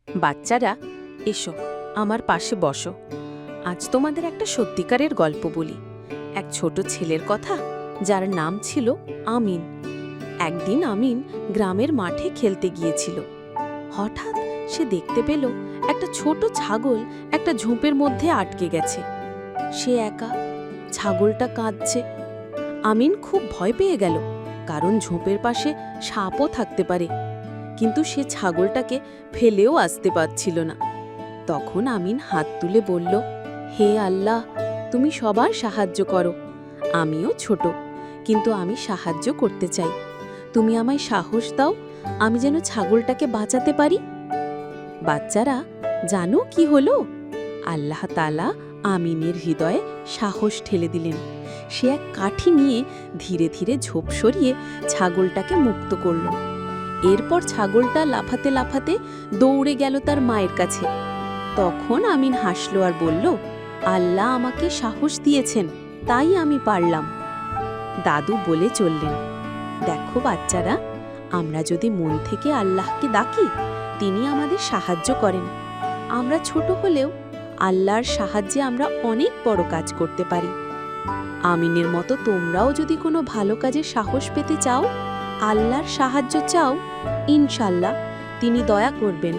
বাচ্চারা, এসো আমার পাশে বসো। আজ তোমাদের একটা সত্যিকারের গল্প বলি। এক ছোট ছেলের কথা, যার নাম ছিল আমিন। একদিন আমিন গ্রামের মাঠে খেলতে গিয়েছিল। হঠাৎ সে দেখতে পেল একটা ছোট ছাগল একটা ঝোপের মধ্যে আটকে গেছে। সে একা, ছাগলটা কাঁদছে। আমিন খুব ভয় পেয়ে গেল, কারণ ঝোপের পাশে সাপও থাকতে পারে। কিন্তু সে ছাগলটাকে ফেলেও আসতে পারছিল না। তখন আমিন হাত তুলে বলল, হে আল্লাহ, তুমি সবার সাহায্য করো। আমিও ছোট, কিন্তু আমি সাহায্য করতে চাই। তুমি আমায় সাহস দাও, আমি যেন ছাগলটাকে বাঁচাতে পারি। বাচ্চারা, জানো কি হলো? আল্লাহ তাআলা আমিনের হৃদয়ে সাহস ঠেলে দিলেন। সে এক কাঠি নিয়ে ধীরে ধীরে ঝোপ সরিয়ে ছাগলটাকে মুক্ত করল। এরপর ছাগলটা লাফাতে লাফাতে দৌড়ে গেল তার মায়ের কাছে। তখন আমিন হাসল আর বলল, আল্লাহ আমাকে সাহস দিয়েছেন, তাই আমি পারলাম। দাদু বলে চললেন, দেখো বাচ্চারা, আমরা যদি মন থেকে আল্লাহকে ডাকি, তিনি আমাদের সাহায্য করেন। আমরা ছোট হলেও আল্লাহর সাহায্যে আমরা অনেক বড় কাজ করতে পারি। আমিনের মতো তোমরাও যদি কোনো ভালো কাজে সাহস পেতে চাও, আল্লাহর সাহায্য চাও, ইনশাল্লাহ তিনি দয়া করবেন।